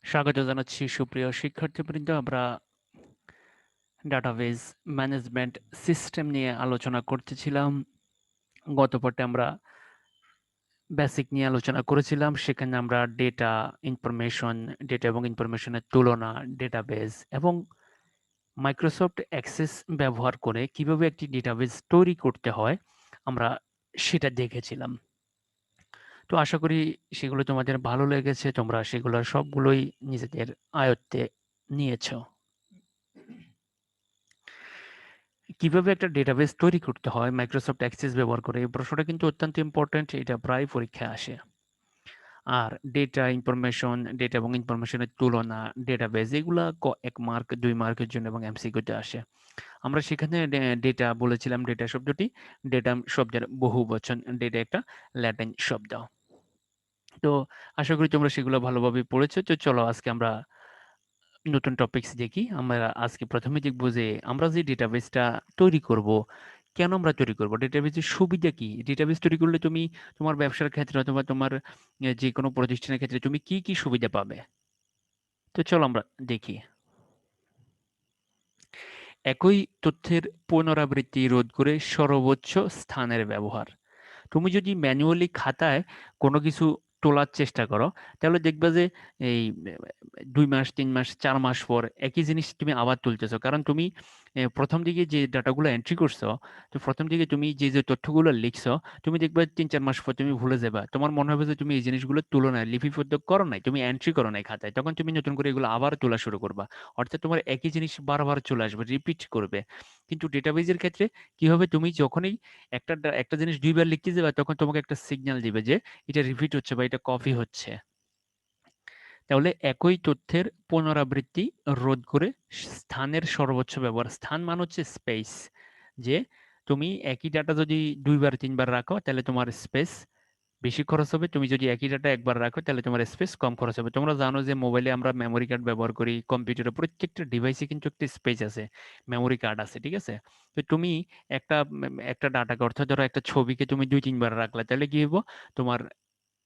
স্বাগত জানাচ্ছি সুপ্রিয় শিক্ষার্থীবৃন্দ। আমরা ডাটাবেজ ম্যানেজমেন্ট সিস্টেম নিয়ে আলোচনা করতেছিলাম। গত পার্টে আমরা বেসিক নিয়ে আলোচনা করেছিলাম। সেখানে আমরা ডেটা এবং ইনফরমেশনের তুলনা, ডেটাবেজ এবং মাইক্রোসফট অ্যাক্সেস ব্যবহার করে কিভাবে একটি ডেটাবেজ তৈরি করতে হয় আমরা সেটা দেখেছিলাম। তো আশা করি সেগুলো তোমাদের ভালো লেগেছে, তোমরা সেগুলো সবগুলোই নিজেদের আয়ত্তে নিয়েছো। কিভাবে একটা ডেটাবেস তৈরি করতে হয় মাইক্রোসফট অ্যাক্সেস ব্যবহার করে, এই প্রশ্নটা কিন্তু অত্যন্ত ইম্পর্ট্যান্ট, এটা প্রায় পরীক্ষায় আসে। আর ডেটা এবং ইনফরমেশনের তুলনা, ডেটাবেস এগুলা 1 মার্ক 2 মার্কের জন্য এবং এমসিকিউতে আসে। আমরা সেখানে ডেটা বলেছিলাম, ডেটা শব্দটি ডেটা শব্দের বহু বচন, ডেটা একটা ল্যাটিন শব্দ। তো আশা করি তোমরা সেগুলো ভালোভাবে পড়েছো। তো চলো আজকে আমরা নতুন টপিকস দেখি। আমরা আজকে প্রথমে দেখব যে আমরা যে ডেটাবেসটা তৈরি করব, কেন আমরা তৈরি করব, ডেটাবেসের সুবিধা কি, ডেটাবেস তৈরি করলে তুমি তোমার ব্যবসার ক্ষেত্রে অথবা তোমার যে কোনো প্রতিষ্ঠানের ক্ষেত্রে তুমি কি কি সুবিধা পাবে। তো চলো আমরা দেখি। একই তথ্যের পুনরাবৃত্তি রোধ করে সর্বোচ্চ স্থানের ব্যবহার। তুমি যদি ম্যানুয়ালি খাতায় কোনো কিছু তোলার চেষ্টা করো, তাহলে দেখবা যে এই 2 মাস 3 মাস 4 মাস পর একই জিনিস তুমি আবার তুলতেছো, কারণ তুমি প্রথম দিকে যে ডাটাগুলো এন্ট্রি করছো, তো প্রথম দিকে তুমি যে যে তথ্যগুলো লিখছো, তুমি দেখবে 3-4 মাস পর তুমি ভুলে যাবে, তোমার মনে হবে যে তুমি এই জিনিসগুলো তুলো নাই, লিপিবদ্ধ করো নাই, তুমি এন্ট্রি করো নাই খাতায়, তখন তুমি নতুন করে এগুলো আবার তোলা শুরু করবা। অর্থাৎ তোমার একই জিনিস বারবার চলে আসবে, রিপিট করবে। কিন্তু ডেটাবেজের ক্ষেত্রে কি হবে, তুমি যখনই একটা জিনিস 2 বার লিখতে যাবে, তখন তোমাকে একটা সিগন্যাল দিবে যে এটা রিপিট হচ্ছে বা এটা কপি হচ্ছে। তাহলে একই তথ্যের পুনরাবৃত্তি রোধ করে স্থানের সর্বোচ্চ ব্যবহার। স্থান মানে হচ্ছে স্পেস, যে তুমি একই ডাটা যদি 2 বার 3 বার রাখো তাহলে তোমার স্পেস বেশি খরচ হবে, তুমি যদি একই ডাটা 1 বার রাখো তাহলে তোমার স্পেস কম খরচ হবে। তোমরা জানো যে মোবাইলে আমরা মেমোরি কার্ড ব্যবহার করি, কম্পিউটারে প্রত্যেকটা ডিভাইসে কিন্তু একটা স্পেস আছে, মেমোরি কার্ড আছে, ঠিক আছে? তো তুমি একটা ডাটাকে, অর্থাৎ ধরো একটা ছবিকে তুমি 2-3 বার রাখলে, তাহলে কি হবো, তোমার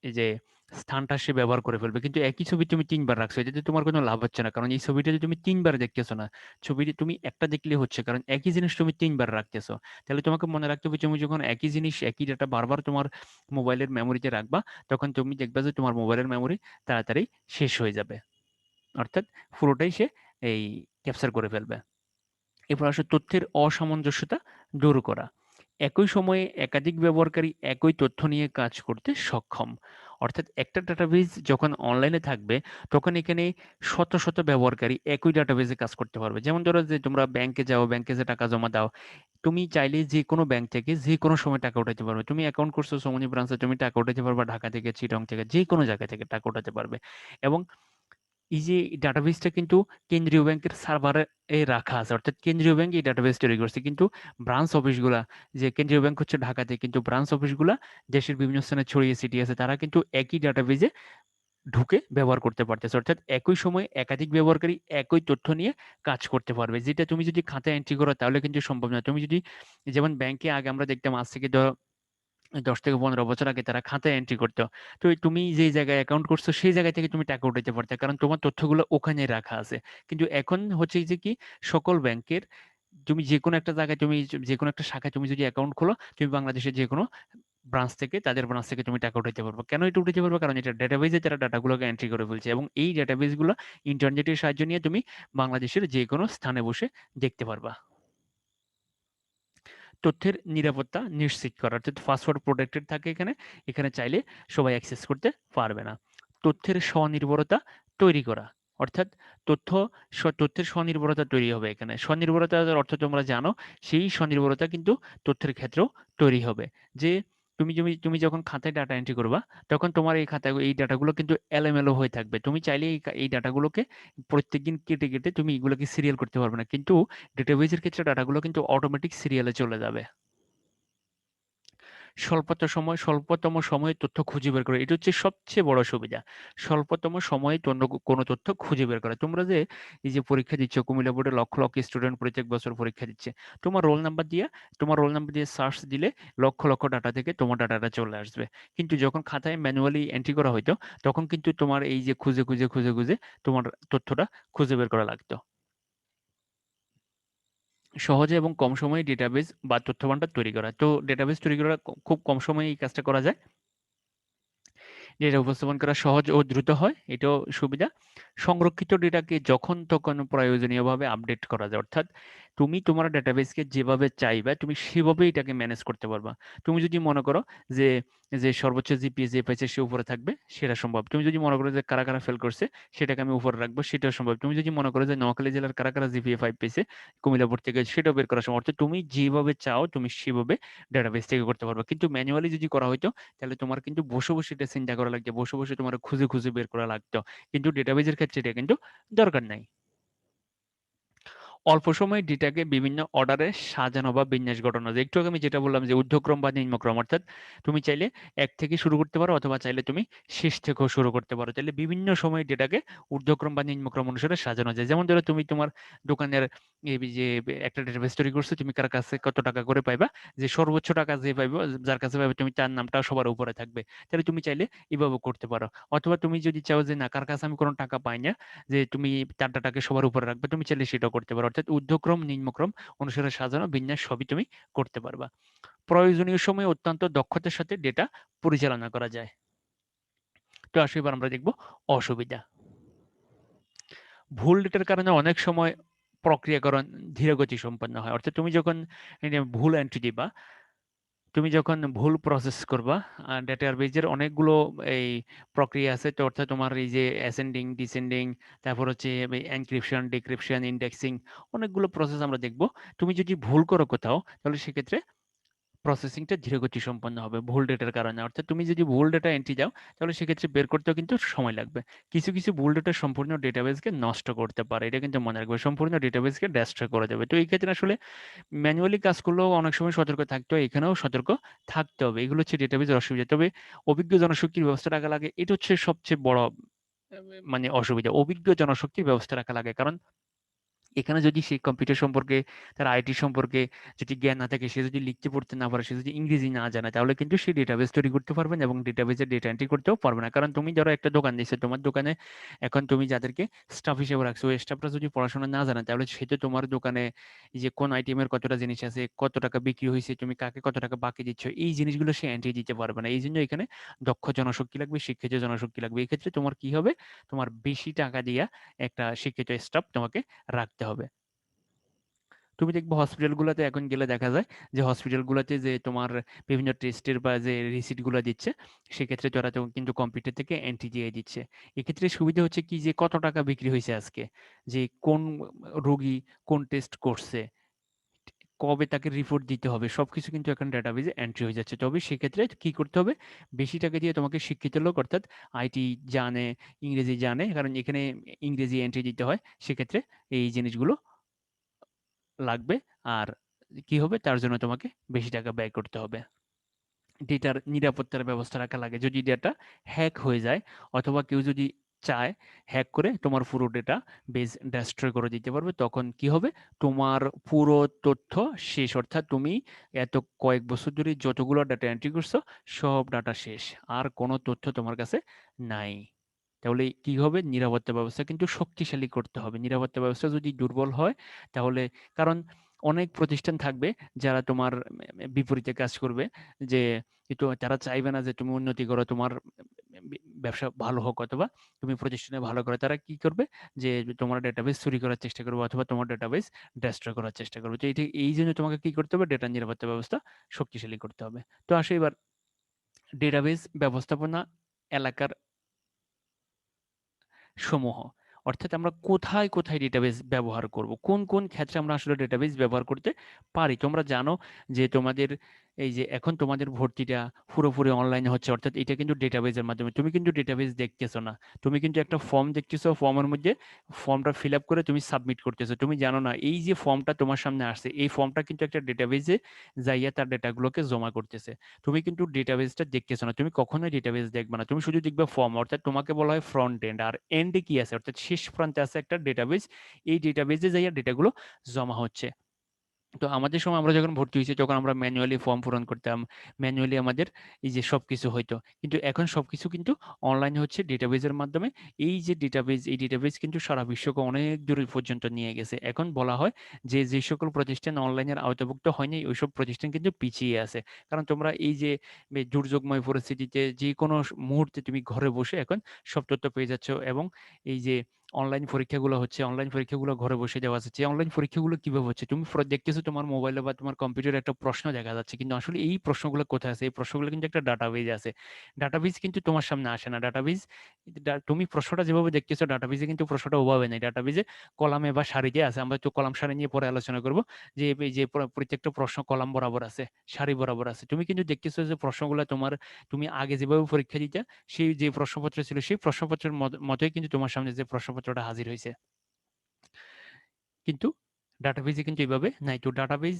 এই যে স্থানটা সে ব্যবহার করে ফেলবে। কিন্তু একই ছবি তুমি 3 বার রাখছো, এটাতে তোমার কোনো লাভ হচ্ছে না, কারণ এই ছবিটা যদি তুমি 3 বার দেখতেছো না, ছবিটি তুমি একটা দেখলে হচ্ছে, কারণ একই জিনিস তুমি 3 বার রাখতেছো। তাহলে তোমাকে মনে রাখতে হবে, তুমি যখন একই জিনিস একই ডাটা বারবার তোমার মোবাইলের মেমোরিতে রাখবা, তখন তুমি দেখবা যে তোমার মোবাইলের মেমোরি তাড়াতাড়ি শেষ হয়ে যাবে, অর্থাৎ পুরোটাই সে এই ক্যাপচার করে ফেলবে। এরপর আসলে তথ্যের অসামঞ্জস্যতা দূর করা। একই সময়ে একাধিক ব্যবহারকারী একই তথ্য নিয়ে কাজ করতে সক্ষম। অর্থাৎ একটা ডাটাবেজ যখন অনলাইনে থাকবে, তখন এখানে শত শত ব্যবহারকারী একই ডাটাবেজে কাজ করতে পারবে। যেমন ধরো যে তোমরা ব্যাংকে যাও, ব্যাংকে যে টাকা জমা দাও, তুমি চাইলে যে কোনো ব্যাংক থেকে যে কোনো সময় টাকা উঠাতে পারবে। তুমি অ্যাকাউন্ট করছো সোমানি ব্রাঞ্চে, তুমি টাকা উঠাতে পারবে ঢাকা থেকে, চিটাগং থেকে, যে কোনো জায়গা থেকে টাকা উঠাতে পারবে। এবং এই যে ডাটাবেসটা কিন্তু কেন্দ্রীয় ব্যাংকের সার্ভারে রাখা আছে, অর্থাৎ কেন্দ্রীয় ব্যাংক এই ডাটাবেস তৈরি করছে, কিন্তু ব্রাঞ্চ অফিসগুলা, যে কেন্দ্রীয় ব্যাংক হচ্ছে ঢাকাতে, কিন্তু ব্রাঞ্চ অফিসগুলা দেশের বিভিন্ন স্থানে ছড়িয়ে ছিটিয়ে আছে, তারা কিন্তু একই ডাটাবেজে ঢুকে ব্যবহার করতে পারতেছে। অর্থাৎ একই সময়ে একাধিক ব্যবহারকারী একই তথ্য নিয়ে কাজ করতে পারবে, যেটা তুমি যদি খাতায় এন্ট্রি করো তাহলে কিন্তু সম্ভব না। তুমি যদি, যেমন ব্যাংকে আগে আমরা দেখতাম, আজ থেকে 10 থেকে 15 বছর আগে তারা খাতায় এন্ট্রি করতো। তো তুমি যে জায়গায় অ্যাকাউন্ট করছো সেই জায়গা থেকে তুমি টাকা উঠাতে পারতে, কারণ তোমার তথ্যগুলো ওখানে রাখা আছে। কিন্তু এখন হচ্ছে যে কি, সকল ব্যাংকের তুমি যে কোনো একটা জায়গায়, তুমি যে কোনো একটা শাখায় তুমি যদি অ্যাকাউন্ট খোলো, তুমি বাংলাদেশের যে কোনো ব্রাঞ্চ থেকে, তাদের ব্রাঞ্চ থেকে তুমি টাকা উঠাতে পারবে। কেন এটা উঠাতে পারবে? কারণ এটা ডেটাবেজে তারা ডাটাগুলোকে এন্ট্রি করে ফেলছে, এবং এই ডেটাবেসগুলো ইন্টারনেটের সাহায্য নিয়ে তুমি বাংলাদেশের যে কোনো স্থানে বসে দেখতে পারবা। তথ্যের নিরাপত্তা নিশ্চিত করা, অর্থাৎ পাসওয়ার্ড প্রোটেক্টেড থাকে এখানে, এখানে চাইলে সবাই অ্যাক্সেস করতে পারবে না। তথ্যের স্বনির্ভরতা তৈরি করা, অর্থাৎ তথ্য তথ্যের স্বনির্ভরতা তৈরি হবে। এখানে স্বনির্ভরতার অর্থ তোমরা জানো, সেই স্বনির্ভরতা কিন্তু তথ্যের ক্ষেত্রেও তৈরি হবে। যে তুমি যখন খাতায় ডাটা এন্ট্রি করবা, তখন তোমার এই খাতা এই ডাটাগুলো কিন্তু এলোমেলো হয়ে থাকবে। তুমি চাইলে এই ডাটাগুলোকে প্রত্যেকদিন কেটে কেটে তুমি এগুলোকে সিরিয়াল করতে পারবে না, কিন্তু ডেটাবেজের ক্ষেত্রে ডাটাগুলো কিন্তু অটোমেটিক সিরিয়ালে চলে যাবে। স্বল্পতম সময়ে তথ্য খুঁজে বের করা। এটা হচ্ছে সবচেয়ে বড় সুবিধা। স্বল্পতম সময়ে কোনো তথ্য খুঁজে বের করা। তোমরা যে এই যে পরীক্ষা দিচ্ছ, কুমিল্লা বোর্ডে লক্ষ লক্ষ স্টুডেন্ট প্রত্যেক বছর পরীক্ষা দিচ্ছে। তোমার রোল নাম্বার দিয়ে সার্চ দিলে লক্ষ লক্ষ ডাটা থেকে তোমার ডাটাটা চলে আসবে। কিন্তু যখন খাতায় ম্যানুয়ালি এন্ট্রি করা হইতো, তখন কিন্তু তোমার এই যে খুঁজে তোমার তথ্যটা খুঁজে বের করা লাগতো। সহজে এবং কম সময়ে ডেটাবেস বা তথ্য ভান্ডার তৈরি করা। তো ডেটাবেস তৈরি করা খুব কম সময়ে এই কাজটা করা যায়। ডেটা উপস্থাপন করা সহজ ও দ্রুত হয়, এটাও সুবিধা। সংরক্ষিত ডেটাকে যখন তখন প্রয়োজনীয়ভাবে আপডেট করা যায়, অর্থাৎ তুমি তোমার ডেটাবেসকে যেভাবে চাইবে তুমি সেভাবেই এটাকে ম্যানেজ করতে পারবা। তুমি যদি মনে করো যে যে সর্বোচ্চ জিপিএ যে পাইছে সে উপরে থাকবে, সেটা সম্ভব। তুমি যদি মনে করো যে কারা কারা ফেল করছে সেটাকে আমি উপরে রাখবো, সেটাও সম্ভব। তুমি যদি মনে করো যে নোয়াখালী জেলার কারা কারা জিপিএ 5 পেয়েছে কুমিল্লা বোর্ড থেকে, সেটাও বের করা সম্ভব। অর্থাৎ তুমি যেভাবে চাও তুমি সেভাবে ডেটাবেস থেকে করতে পারবে। কিন্তু ম্যানুয়ালি যদি করা হইতো তাহলে তোমার কিন্তু বসে এটা চিন্তা করা লাগতো, বসে তোমার খুঁজে বের করা লাগতো। কিন্তু ডেটাবেজের ক্ষেত্রে এটা কিন্তু দরকার নাই। অল্প সময়ে ডেটাকে বিভিন্ন অর্ডারে সাজানো বা বিন্যাস ঘটানো যায়। একটু আগে আমি যেটা বললাম যে ঊর্ধ্বক্রম বা নিম্নক্রম, অর্থাৎ তুমি চাইলে এক থেকে শুরু করতে পারো অথবা চাইলে তুমি শেষ থেকেও শুরু করতে পারো। চাইলে বিভিন্ন সময়ে ডেটাকে ঊর্ধ্বক্রম বা নিম্নক্রম অনুসারে সাজানো যায়। যেমন ধরো তুমি তোমার দোকানের এই যে একটা ডেটাবেস তৈরি করছো, তুমি কার কাছে কত টাকা করে পাইবা, যে সর্বোচ্চ টাকা যে পাইবে, যার কাছে পাইবে তুমি তার নামটা সবার উপরে থাকবে। তাহলে তুমি চাইলে এভাবে করতে পারো। অথবা তুমি যদি চাও যে না, কার কাছে আমি কোনো টাকা পাই না, যে তুমি তার ডাটাকে সবার উপরে রাখবে, তুমি চাইলে সেটাও করতে পারো। অর্থাৎ ঊর্ধ্বক্রম নিম্নক্রম অনুসারে সাজানো বিন্যাস সবই তুমি করতে পারবা। প্রয়োজনীয় সময়ে অত্যন্ত দক্ষতার সাথে ডেটা পরিচালনা করা যায়। তো আসো এবার আমরা দেখব অসুবিধা। ভুল ডেটার কারণে অনেক সময় প্রক্রিয়াকরণ ধীরগতি সম্পন্ন হয়। অর্থাৎ তুমি যখন এই যে ভুল এন্ট্রি দিবা, তুমি যখন ভুল প্রসেস করবা, ডেটার বেজের অনেকগুলো এই প্রক্রিয়া আছে। তো অর্থাৎ তোমার এই যে অ্যাসেন্ডিং ডিসেন্ডিং, তারপর হচ্ছে এনক্রিপশন ডিক্রিপশন ইন্ডেক্সিং, অনেকগুলো প্রসেস আমরা দেখব। তুমি যদি ভুল করো কোথাও, তাহলে সেক্ষেত্রে প্রসেসিংটা ধীরগতি সম্পন্ন হবে ভুল ডেটার কারণে। অর্থাৎ তুমি যদি ভুল ডেটা এন্ট্রি দাও, তাহলে সেক্ষেত্রে বের করতেও কিন্তু সময় লাগবে। কিছু কিছু ভুল ডেটা সম্পূর্ণ ডেটাবেসকে নষ্ট করতে পারে, এটা কিন্তু মনে রাখবে, সম্পূর্ণ ডেটাবেসকে ডেস্ট্রয় করে দেবে। তো এই ক্ষেত্রে আসলে ম্যানুয়ালি কাজ করলেও অনেক সময় সতর্ক থাকতে হয়, এখানেও সতর্ক থাকতে হবে। এগুলো হচ্ছে ডেটাবেজের অসুবিধা। তবে অভিজ্ঞ জনশক্তির ব্যবস্থা রাখা লাগে, এটা হচ্ছে সবচেয়ে বড় মানে অসুবিধা। অভিজ্ঞ জনশক্তির ব্যবস্থা রাখা লাগে, কারণ এখানে যদি সে কম্পিউটার সম্পর্কে, তার আইটি সম্পর্কে যদি জ্ঞান না থাকে, সে যদি লিখতে পড়তে না পারে, সে যদি ইংরেজি না জানে, তাহলে কিন্তু সে ডেটাবেস তৈরি করতে পারবে না এবং ডেটাবেসে ডেটা এন্ট্রি করতেও পারবে না। কারণ তুমি ধরো একটা দোকান দিচ্ছে, তোমার দোকানে এখন তুমি যাদেরকে স্টাফ হিসেবে রাখছো, ওই স্টাফরা যদি পড়াশোনা না জানে, তাহলে সে তো তোমার দোকানে এই যে কোন আইটেমের কতটা জিনিস আছে, কত টাকা বিক্রি হয়েছে, তুমি কাকে কত টাকা বাকি দিচ্ছ, এই জিনিসগুলো সে এন্ট্রি দিতে পারবে না। এই জন্য এখানে দক্ষ জনশক্তি লাগবে, শিক্ষিত জনশক্তি লাগবে। এই ক্ষেত্রে তোমার কি হবে, তোমার বেশি টাকা দিয়া একটা শিক্ষিত স্টাফ তোমাকে রাখতে হবে। তুমি দেখবে হসপিটালগুলোতে এখন গেলে দেখা যায় যে হসপিটালগুলোতে যে তোমার বিভিন্ন টেস্টের বা যে রিসিটগুলো দিচ্ছে, সেক্ষেত্রে তারা তো কিন্তু কম্পিউটার থেকে এন্ট্রি দিয়ে দিচ্ছে। এক্ষেত্রে সুবিধা হচ্ছে কি, যে কত টাকা বিক্রি হয়েছে আজকে, যে কোন রোগী কোন টেস্ট করছে, কবে তাকে রিপোর্ট দিতে হবে, সবকিছু কিন্তু এখন ডাটাবেজে এন্ট্রি হয়ে যাচ্ছে। তবে সেক্ষেত্রে কি করতে হবে, বেশি টাকা দিয়ে তোমাকে শিক্ষিত লোক, অর্থাৎ আইটি জানে, ইংরেজি জানে, কারণ এখানে ইংরেজি এন্ট্রি দিতে হয়, সেক্ষেত্রে এই জিনিসগুলো লাগবে। আর কি হবে, তার জন্য তোমাকে বেশি টাকা ব্যয় করতে হবে। ডেটার নিরাপত্তার ব্যবস্থা রাখা লাগে। যদি ডেটা হ্যাক হয়ে যায় অথবা কেউ যদি চায় হ্যাক করে তোমার পুরো ডেটা বেস ডেস্ট্রয় করে দিতে পারবে, তখন কি হবে, তোমার পুরো তথ্য শেষ। অর্থাৎ তুমি এত কয়েক বছর ধরে যতগুলো ডাটা এন্ট্রি করছো, সব ডাটা শেষ, আর কোনো তথ্য তোমার কাছে নাই। তাহলে কি হবে, নিরাপত্তা ব্যবস্থা কিন্তু শক্তিশালী করতে হবে। নিরাপত্তা ব্যবস্থা যদি দুর্বল হয়, তাহলে, কারণ অনেক প্রতিষ্ঠান থাকবে যারা তোমার বিপরীতে কাজ করবে, যে কিন্তু তারা চাইবে না যে তুমি উন্নতি করো, তোমার ব্যবসা ভালো হোক অথবা তুমি প্রতিষ্ঠানে ভালো করো। তারা কি করবে, যে তোমার ডেটাবেস চুরি করার চেষ্টা করবে অথবা তোমার ডেটাবেস ডেস্ট্রয় করার চেষ্টা করবে। তো এই জন্য তোমাকে কি করতে হবে, ডেটা নিরাপত্তা ব্যবস্থা শক্তিশালী করতে হবে। তো আসো এবার ডেটাবেস ব্যবস্থাপনা এলাকার সমূহ, অর্থাৎ আমরা কোথায় কোথায় ডেটাবেস ব্যবহার করব, কোন কোন ক্ষেত্রে আমরা আসলে ডেটাবেস ব্যবহার করতে পারি। তোমরা জানো যে তোমাদের এই যে এখন তোমাদের ভর্তিটা পুরোপুরি অনলাইনে হচ্ছে, অর্থাৎ এটা কিন্তু ডেটাবেজের মাধ্যমে। তুমি কিন্তু ডেটাবেজ দেখতেছো না, তুমি কিন্তু একটা ফর্ম দেখতেছো, ফর্মের মধ্যে ফর্মটা ফিল আপ করে তুমি সাবমিট করতেছো। তুমি জানো না এই যে ফর্মটা তোমার সামনে আসছে, এই ফর্মটা কিন্তু একটা ডেটাবেজে যাইয়া তার ডেটাগুলোকে জমা করতেছে। তুমি কিন্তু ডেটাবেজটা দেখতেছো না, তুমি কখনোই ডেটাবেজ দেখবে না, তুমি শুধু দেখবে ফর্ম। অর্থাৎ তোমাকে বলা হয় ফ্রন্ট এন্ড, আর এন্ডে কি আছে, অর্থাৎ শেষ প্রান্তে আছে একটা ডেটাবেজ। এই ডেটাবেজে যাইয়া ডেটাগুলো জমা হচ্ছে। তো আমাদের সময় আমরা যখন ভর্তি হয়েছি তখন আমরা ম্যানুয়ালি ফর্ম পূরণ করতাম, ম্যানুয়ালি আমাদের এই যে সবকিছু হইতো। কিন্তু এখন সবকিছু কিন্তু অনলাইনে হচ্ছে ডেটাবেজের মাধ্যমে। এই যে ডেটাবেজ, এই ডেটাবেজ কিন্তু সারা বিশ্বকে অনেক দূর পর্যন্ত নিয়ে গেছে। এখন বলা হয় যে যে সকল প্রতিষ্ঠান অনলাইনের আওতাভুক্ত হয়নি ওইসব প্রতিষ্ঠান কিন্তু পিছিয়ে আছে। কারণ তোমরা এই যে দুর্যোগময় পরিস্থিতিতে যে কোনো মুহূর্তে তুমি ঘরে বসে এখন সব তথ্য পেয়ে যাচ্ছ। এবং এই যে অনলাইন পরীক্ষাগুলো হচ্ছে, অনলাইন পরীক্ষাগুলো ঘরে বসে দেওয়া যাচ্ছে। অনলাইন পরীক্ষাগুলো কিভাবে হচ্ছে, তুমি দেখতেছো তোমার মোবাইলে বা তোমার কম্পিউটারে একটা প্রশ্ন দেখা যাচ্ছে, কিন্তু আসলে এই প্রশ্নগুলো কোথায় আছে? এই প্রশ্নগুলো কিন্তু একটা ডাটাবেজ আছে। ডাটাবেজ কিন্তু তোমার সামনে আসে না। ডাটাবেজ, তুমি প্রশ্নটা যেভাবে দেখতেছো ডাটাবেজে কিন্তু প্রশ্নটা ওভাবে নেই। ডাটাবেজে কলামে বা সারিতে আছে। আমরা তো কলাম সারি নিয়ে পরে আলোচনা করব, যে এই যে প্রত্যেকটা প্রশ্ন কলাম বরাবর আছে, সারি বরাবর আছে। তুমি কিন্তু দেখতেছো যে প্রশ্নগুলো তোমার, তুমি আগে যেভাবে পরীক্ষা দিতে সেই যে প্রশ্নপত্র ছিল সেই প্রশ্নপত্রের মতোই কিন্তু তোমার সামনে যে প্রশ্নপত্রটা হাজির হয়েছে। কিন্তু ডাটাবেজে কিন্তু এভাবে নাই। তো ডাটাবেজ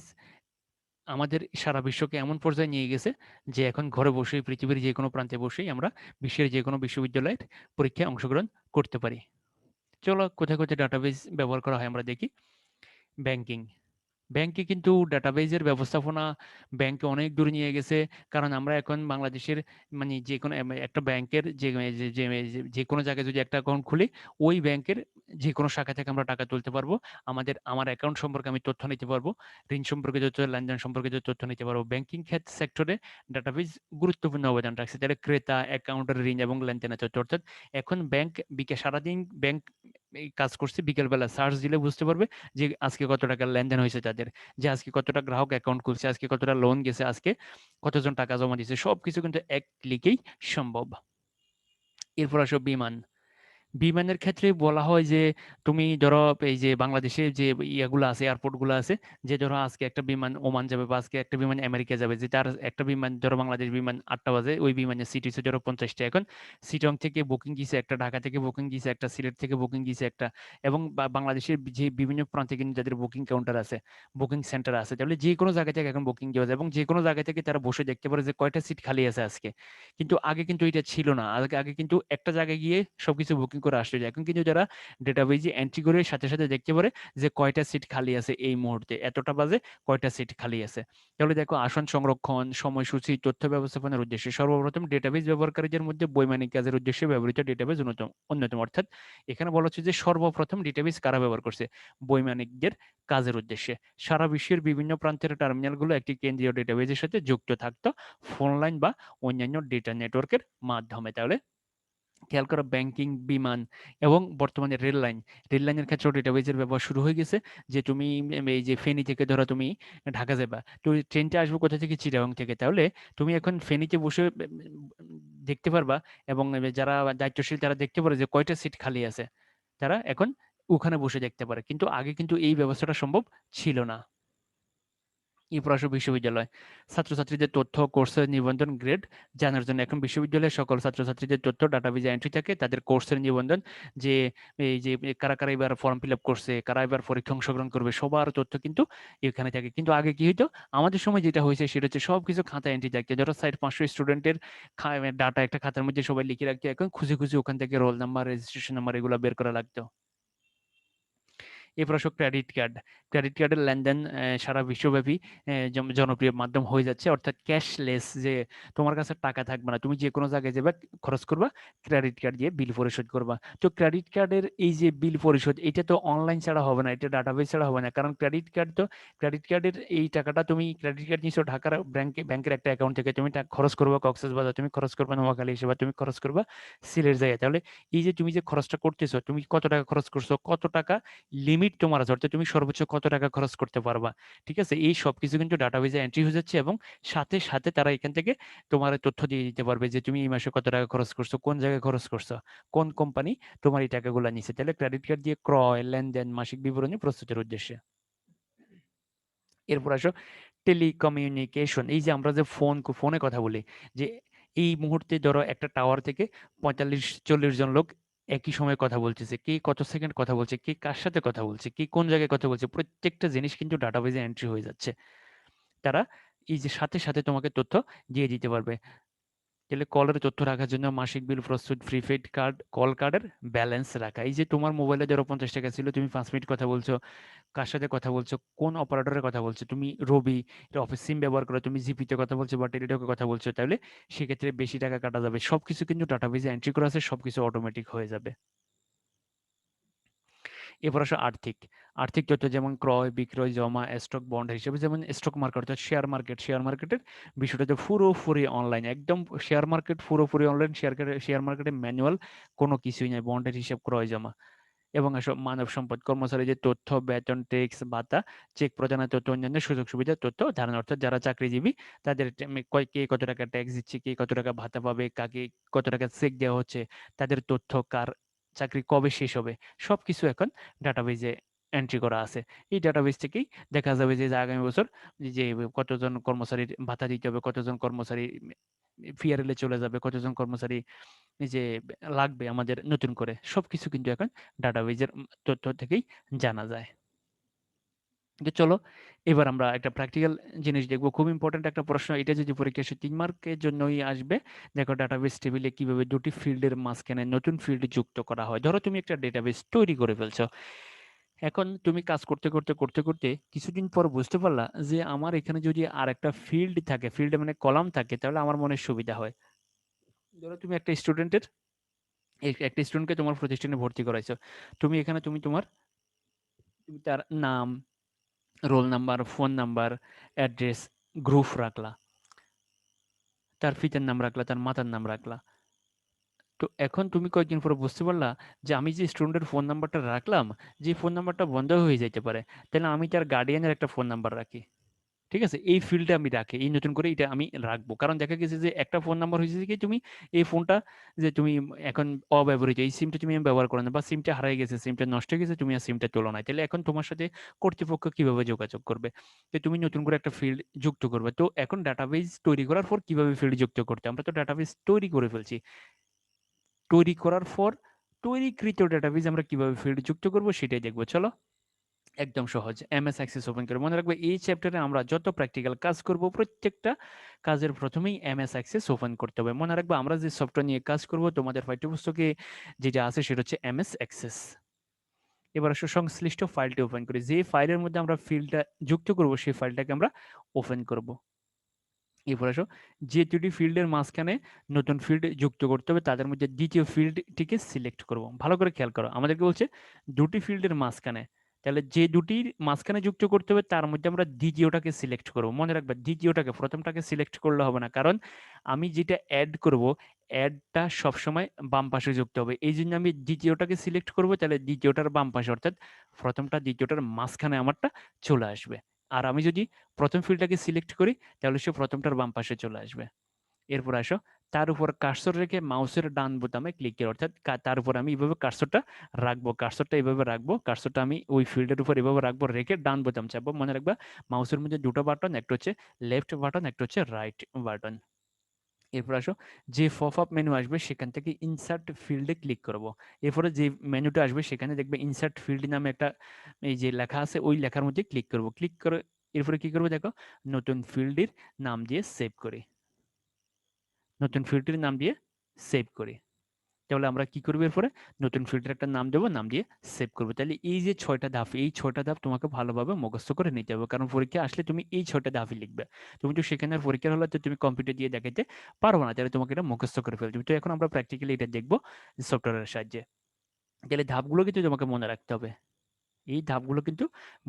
আমাদের সারা বিশ্বকে এমন পর্যায়ে নিয়ে গেছে যে এখন ঘরে বসেই পৃথিবীর যে কোনো প্রান্তে বসেই আমরা বিশ্বের যে কোনো বিশ্ববিদ্যালয়ের পরীক্ষায় অংশগ্রহণ করতে পারি। চলো কোথায় কোথায় ডাটাবেজ ব্যবহার করা হয় আমরা দেখি। ব্যাংকিং, ব্যাংকে কিন্তু ডাটাবেজের ব্যবস্থাপনা ব্যাংকে অনেক দূর নিয়ে গেছে। কারণ আমরা এখন বাংলাদেশের মানে যে কোনো একটা ব্যাংকের যে যে যে যে কোনো জায়গায় যদি একটা অ্যাকাউন্ট খুলি, ওই ব্যাংকের যে কোনো শাখা থেকে আমরা টাকা তুলতে পারবো। আমার অ্যাকাউন্ট সম্পর্কে আমি তথ্য নিতে পারবো, ঋণ সম্পর্কে তথ্য, লেনদেন সম্পর্কে তথ্য নিতে পারবো। ব্যাংকিং সেক্টরে ডাটাবেজ গুরুত্বপূর্ণ অবদান রাখছে, তাহলে ক্রেতা অ্যাকাউন্টের ঋণ এবং লেনদেনের তথ্য। অর্থাৎ এখন ব্যাংক সারাদিন ব্যাংক এই কাজ করছে, বিকেলবেলা সার্চ দিলে বুঝতে পারবে যে আজকে কত টাকা লেনদেন হয়েছে তাদের, যে আজকে কতটা গ্রাহক অ্যাকাউন্ট খুলছে, আজকে কতটা লোন গেছে, আজকে কতজন টাকা জমা দিয়েছে, সবকিছু কিন্তু এক ক্লিকেই সম্ভব। এরপর আসো বিমান। বিমানের ক্ষেত্রে বলা হয় যে তুমি ধরো এই যে বাংলাদেশে যে ইয়াগুলো আছে, এয়ারপোর্ট গুলো আছে, যে ধরো আজকে একটা বিমান ওমান যাবে বা আজকে একটা বিমান আমেরিকা যাবে, যে তার একটা বিমান ধরো বাংলাদেশ বিমান 8টা বাজে, ওই বিমানের সিট হচ্ছে ধরো 50টা। এখন সিটং থেকে বুকিং দিছে একটা, ঢাকা থেকে বুকিং দিছে একটা, সিলেট থেকে বুকিং দিছে একটা, এবং বাংলাদেশের যে বিভিন্ন প্রান্তে কিন্তু যাদের বুকিং কাউন্টার আছে, বুকিং সেন্টার আছে, তাহলে যে কোনো জায়গা থেকে এখন বুকিং দেওয়া যায় এবং যে কোনো জায়গা থেকে তারা বসে দেখতে পারে যে কয়টা সিট খালি আছে আজকে। কিন্তু আগে কিন্তু এটা ছিল না। আগে আগে কিন্তু একটা জায়গায় গিয়ে সবকিছু বুকিং করে আসতে যায়। এখন কিন্তু যারা ডেটাবেজে এন্ট্রি করে সাথে সাথে দেখতে পারে যে কয়টা সিট খালি আছে এই মুহূর্তে, এতটা বাজে কয়টা সিট খালি আছে। তাহলে দেখো আসন সংরক্ষণ, সময়সূচি, তথ্য ব্যবস্থাপনার উদ্দেশ্যে সর্বপ্রথম ডেটাবেজ ব্যবহারকারীদের মধ্যে বৈমানিক কাজের উদ্দেশ্যে ব্যবহৃত ডেটাবেজ অন্যতম। অর্থাৎ এখানে বলা হচ্ছে যে সর্বপ্রথম ডেটাবেজ কারা ব্যবহার করছে? বৈমানিকদের কাজের উদ্দেশ্যে। সারা বিশ্বের বিভিন্ন প্রান্তের টার্মিনালগুলো একটি কেন্দ্রীয় ডেটাবেজের সাথে যুক্ত থাকতো ফোন লাইন বা অন্যান্য ডেটা নেটওয়ার্কের মাধ্যমে। তাহলে খেয়াল করো ব্যাংকিং, বিমান এবং বর্তমানে রেল লাইন, রেল লাইনের ক্ষেত্রেও ডেটাবেজের ব্যবহার শুরু হয়ে গেছে। যে তুমি এই যে ফেনী থেকে ধরো তুমি ঢাকা যাবা, তো ট্রেনটা আসবে কোথা থেকে? চিটাগাং থেকে। তাহলে তুমি এখন ফেনীতে বসে দেখতে পারবা, এবং যারা দায়িত্বশীল তারা দেখতে পারে যে কয়টা সিট খালি আছে, তারা এখন ওখানে বসে দেখতে পারে। কিন্তু আগে কিন্তু এই ব্যবস্থাটা সম্ভব ছিল না। ইপ্রাসু বিশ্ববিদ্যালয় ছাত্রছাত্রীদের তথ্য, কোর্সের নিবন্ধন, গ্রেড জানার জন্য এখন বিশ্ববিদ্যালয়ের সকল ছাত্রছাত্রীদের তথ্য ডাটাবেজে এন্ট্রি থাকে, তাদের কোর্সের নিবন্ধন, যে এই যে কারা কারা এবার ফর্ম ফিল আপ করছে, কারা এবার পরীক্ষা অংশগ্রহণ করবে, সবার তথ্য কিন্তু এখানে থাকে। কিন্তু আগে কি হইতো, আমাদের সময় যেটা হয়েছে সেটা হচ্ছে সবকিছু খাতা এন্ট্রি থাকতো। ধরো 400-500 স্টুডেন্টের ডাটা একটা খাতার মধ্যে সবাই লিখে রাখতো, এখন খুঁজে খুঁজে ওখান থেকে রোল নাম্বার, রেজিস্ট্রেশন নাম্বার এগুলো বের করা লাগতো। এরপর আসো ক্রেডিট কার্ড। ক্রেডিট কার্ডের লেনদেন সারা বিশ্বব্যাপী জনপ্রিয় মাধ্যম হয়ে যাচ্ছে, অর্থাৎ ক্যাশলেস, যে তোমার কাছে টাকা থাকবে না, তুমি যে কোনো জায়গায় যাবে খরচ করবা, ক্রেডিট কার্ড দিয়ে বিল পরিশোধ করবা। তো ক্রেডিট কার্ডের এই যে বিল পরিশোধ, এটা তো অনলাইন ছাড়া হবে না, এটা ডাটাবেস ছাড়া হবে না। কারণ ক্রেডিট কার্ডের এই টাকাটা, তুমি ক্রেডিট কার্ড নিছো ঢাকার ব্যাংকের একটা অ্যাকাউন্ট থেকে, তুমি টাকা খরচ করবা কক্সবাজার, তুমি খরচ করবা নোয়াখালী হিসেবে, তুমি খরচ করবা সিলেট জায়গায়। তাহলে এই যে তুমি যে খরচটা করতেছো, তুমি কত টাকা খরচ করছো, কত টাকা লিমিট তোমার আছে, অর্থাৎ তুমি সর্বোচ্চ কত টাকা খরচ করতে পারবা। ঠিক আছে, এই সবকিছু কিন্তু ডাটাবেজে এন্ট্রি হয়ে যাচ্ছে, এবং সাথে সাথে তারা এখান থেকে তোমার তথ্য দিয়ে দিতে পারবে যে তুমি এই মাসে কত টাকা খরচ করছো, কোন জায়গায় খরচ করছো, কোন কোম্পানি তোমার এই টাকাগুলো নিছে। তাহলে ক্রেডিট কার্ড দিয়ে ক্রয়, লেনদেন, মাসিক বিবরণী প্রস্তুতের উদ্দেশ্যে। এরপর আসো টেলিকমিউনিকেশন, এই যে আমরা যে ফোনে কথা বলি, যে এই মুহূর্তে ধরো একটা টাওয়ার থেকে 45-40 জন লোক একই সময়ে কথা বলতেছে, কে কত সেকেন্ড কথা বলছে, কে কার সাথে কথা বলছে, কে কোন জায়গায় কথা বলছে, প্রত্যেকটা জিনিস কিন্তু ডাটাবেজে এন্ট্রি হয়ে যাচ্ছে। তারা এই যে সাথে সাথে তোমাকে তথ্য দিয়ে দিতে পারবে। তাহলে কলের তথ্য রাখার জন্য মাসিক বিল প্রস্তুত, প্রিপেড কার্ড, কল কার্ডের ব্যালেন্স রাখা। এই যে তোমার মোবাইলে ধরো 50 টাকা ছিল, তুমি 5 মিনিট কথা বলছো, কার সাথে কথা বলছো, কোন অপারেটরের কথা বলছো, তুমি রবি অফিস সিম ব্যবহার করো, তুমি জিপিতে কথা বলছো বা টেলিটকে কথা বলছো, তাহলে সেক্ষেত্রে বেশি টাকা কাটা যাবে। সবকিছু কিন্তু ডাটাবেজে এন্ট্রি করা আছে, সবকিছু অটোমেটিক হয়ে যাবে। এরপর আসো আর্থিক। আর্থিক তথ্য যেমন ক্রয় বিক্রয় জমা স্টক বন্ড হিসেবে, যেমন স্টক মার্কেট অর্থাৎ শেয়ার মার্কেটের বিষয়টা তো পুরোপুরি অনলাইন, একদম শেয়ার মার্কেট পুরোপুরি অনলাইন। শেয়ার মার্কেটে ম্যানুয়াল কোনো কিছুই নাই, বন্ডের হিসাব ক্রয় জমা। এবং আসো মানব সম্পদ, কর্মচারীদের তথ্য, বেতন, ট্যাক্স, ভাতা, চেক প্রদানের তথ্য, অন্যান্য সুযোগ সুবিধার তথ্য ধারণ, অর্থাৎ যারা চাকরিজীবী তাদের কে কত টাকা ট্যাক্স দিচ্ছে, কে কত টাকা ভাতা পাবে, কাকে কত টাকা চেক দেওয়া হচ্ছে, তাদের তথ্য, কার চাকরি কবে শেষ হবে, সবকিছু এখন ডাটাবেজে এন্ট্রি করা আছে। এই ডাটাবেজ থেকেই দেখা যাবে যে আগামী বছর যে কতজন কর্মচারীর ভাতা দিতে হবে, কতজন কর্মচারী পিআরএল এ চলে যাবে, কতজন কর্মচারী যে লাগবে আমাদের নতুন করে, সবকিছু কিন্তু এখন ডাটাবেজের তথ্য থেকেই জানা যায়। তো চলো এবার আমরা একটা প্র্যাকটিক্যাল জিনিস দেখবো, খুব ইম্পর্টেন্ট একটা প্রশ্ন, এটা যদি পরীক্ষা আসে 3 মার্কের জন্যই আসবে। দেখো ডাটাবেস টেবিলে কিভাবে দুটি ফিল্ডের মাঝখানে নতুন ফিল্ড যুক্ত করা হয়। ধরো তুমি একটা ডেটাবেস তৈরি করে ফেলছো, এখন তুমি কাজ করতে করতে করতে করতে কিছুদিন পর বুঝতে পারলা যে আমার এখানে যদি আর একটা ফিল্ড থাকে, ফিল্ড মানে কলাম থাকে, তাহলে আমার মনে সুবিধা হয়। ধরো তুমি একটা স্টুডেন্টকে তোমার প্রতিষ্ঠানে ভর্তি করাইছো, তুমি এখানে তুমি তার নাম, roll number, phone number, address, group রাখলা, তার পিতার নাম রাখলা, তার মাতার নাম রাখলা। তো এখন তুমি কয়েকদিন পরে বুঝতে পারলা যে আমি যে স্টুডেন্টের ফোন নাম্বারটা রাখলাম, যে ফোন নাম্বারটা বন্ধ হয়ে যেতে পারে, তাহলে আমি তার গার্ডিয়ানের একটা ফোন নাম্বার রাখি। ঠিক আছে, এই ফিল্ডে আমি রাখি, এই নতুন করে এটা আমি রাখবো, কারণ দেখা গেছে যে একটা ফোন নাম্বার হয়েছে কি, তুমি এই ফোনটা যে তুমি এখন অব্যবহৃত, এই সিমটা তুমি ব্যবহার করো না, বা সিমটা হারিয়ে গেছে, সিমটা নষ্ট হয়ে গেছে, তুমি আর সিমটা তোলো না, তাহলে এখন তোমার সাথে কর্তৃপক্ষ কিভাবে যোগাযোগ করবে? তো তুমি নতুন করে একটা ফিল্ড যুক্ত করবে। তো এখন ডাটাবেজ তৈরি করার পর কিভাবে ফিল্ড যুক্ত করতে, আমরা তো ডাটাবেজ তৈরি করে ফেলছি, তৈরি করার পর তৈরিকৃত ডাটাবেজ আমরা কিভাবে ফিল্ড যুক্ত করব সেটাই দেখবো, চলো। একদম সহজ, এমএস অ্যাক্সেস ওপেন করে মনে রাখবে, এই চ্যাপ্টারে আমরা যত প্র্যাকটিক্যাল কাজ করব প্রত্যেকটা কাজের প্রথমেই এমএস অ্যাক্সেস ওপেন করতে হবে। মনে রাখবে আমরা যে সফটওয়্যার নিয়ে কাজ করব তোমাদের পাঠ্যপুস্তকে যেটা আছে সেটা হচ্ছে এমএস অ্যাক্সেস। এবার আসলে সংশ্লিষ্ট ফাইলটি ওপেন করি, যে ফাইলের মধ্যে আমরা ফিল্ডটা যুক্ত করব সেই ফাইলটাকে আমরা ওপেন করব। এরপর আসো, যে দুটি ফিল্ডের মাঝখানে নতুন ফিল্ড যুক্ত করতে হবে তাদের মধ্যে দ্বিতীয় ফিল্ডটিকে সিলেক্ট করব। ভালো করে খেয়াল করো, আমাদেরকে বলছে দুটি ফিল্ডের মাঝখানে, তাহলে যে দুটির মাঝখানে যুক্ত করতে হবে তার মধ্যে আমরা দ্বিতীয়টাকে সিলেক্ট করব। মনে রাখবে দ্বিতীয়টাকে, প্রথমটাকে সিলেক্ট করলে হবে না, কারণ আমি যেটা অ্যাড করব, অ্যাডটা সবসময় বাম পাশে যুক্ত হবে, এই জন্য আমি দ্বিতীয়টাকে সিলেক্ট করব, তাহলে দ্বিতীয়টার বাম পাশে, অর্থাৎ প্রথমটা দ্বিতীয়টার মাঝখানে আমারটা চলে আসবে। আর আমি যদি প্রথম ফিল্ডটাকে সিলেক্ট করি তাহলে সে প্রথমটার বাম পাশে চলে আসবে। এরপর আসো, তার উপর কার্সর রেখে মাউসের ডান বোতামে ক্লিক করে, অর্থাৎ তার উপর আমি এইভাবে কার্সরটা রাখবো, কার্সরটা এইভাবে রাখবো, কার্সরটা আমি ওই ফিল্ডের উপর এভাবে রাখবো, রেখে ডান বোতাম চাপবো। মনে রাখবা মাউসের মধ্যে দুটো বাটন, একটা হচ্ছে লেফট বাটন, একটা হচ্ছে রাইট বাটন। এরপর আসো, যে পপ আপ মেনু আসবে সেখান থেকে ইনসার্ট ফিল্ডে ক্লিক করব। এরপরে যে মেনুটা আসবে সেখানে দেখবে ইনসার্ট ফিল্ড নামে একটা এই যে লেখা আছে, ওই লেখার মধ্যে ক্লিক করব। ক্লিক করে এরপরে কি করবো দেখো, নতুন ফিল্ডের নাম দিয়ে সেভ করি, নতুন ফিল্ডের নাম দিয়ে সেভ করি। তাহলে আমরা কি করবো, এরপরে নতুন ফিল্ডের একটা নাম দেবো, নাম দিয়ে সেভ করবো। তাহলে এই যে 6টা ধাপ, এই 6টা ধাপ তোমাকে ভালোভাবে মুখস্থ করে নিতে হবে, কারণ পরীক্ষা আসলে তুমি এই 6টা ধাপই লিখবে। তুমি তো সেখানে পরীক্ষার হলে তো তুমি কম্পিউটার দিয়ে দেখাইতে পারবো না, তাহলে তোমাকে এটা মুখস্থ করে ফেলতে হবে। তো এখন আমরা প্র্যাকটিক্যালি এটা দেখবো সফটওয়্যারের সাহায্যে। তাহলে ধাপগুলো কিন্তু তোমাকে মনে রাখতে হবে, এই ধাপগুলো কিন্তু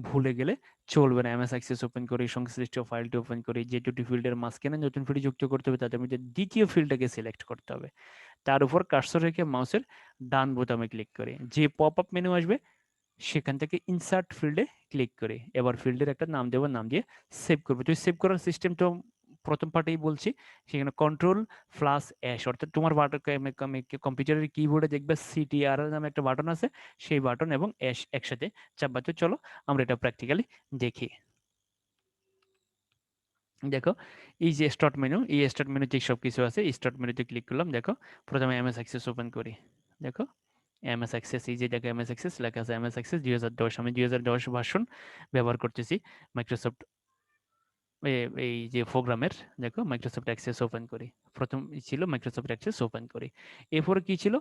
ভুলে গেলে চলবে না। এমএস অ্যাক্সেস ওপেন করি, সংশ্লিষ্ট ফাইলটি ওপেন করি, যে দুটি ফিল্ডের মাঝখানে নতুন ফিল্ড যুক্ত করতে হবে তাদের মধ্যে দ্বিতীয় ফিল্ডটাকে সিলেক্ট করতে হবে, তার উপর কার্সর রেখে মাউসের ডান বোতামে ক্লিক করে যে পপ আপ মেনু আসবে সেখান থেকে ইনসার্ট ফিল্ডে ক্লিক করে এবার ফিল্ডের একটা নাম দেবো, নাম দিয়ে সেভ করবো। তো সেভ করার সিস্টেম তো প্রথম পার্টেই বলছি, সেখানে কন্ট্রোল+S, অর্থাৎ তোমার কম্পিউটারের কিবোর্ডে দেখবে সিটিআর নামে একটা বাটন আছে, সেই বাটন এবং এস একসাথে চাপবা। তো চলো আমরা এটা প্র্যাকটিক্যালি দেখি। দেখো এই যে স্টার্ট মেনু, এই স্টার্ট মেনুতে সব কিছু আছে। স্টার্ট মেনুতে ক্লিক করলাম, দেখো প্রথমে এমএস অ্যাক্সেস ওপেন করি। দেখো এমএস অ্যাক্সেস, এই যে দেখো এমএস অ্যাক্সেস লেখা আছে, এমএস অ্যাক্সেস 2010, আমি 2010 ভার্সন ব্যবহার করতেছি মাইক্রোসফট এই যে প্রোগ্রামের। দেখো মাইক্রোসফট অ্যাক্সেস ওপেন করি, প্রথম ছিল মাইক্রোসফট অ্যাক্সেস ওপেন করি। এরপরে কি ছিল,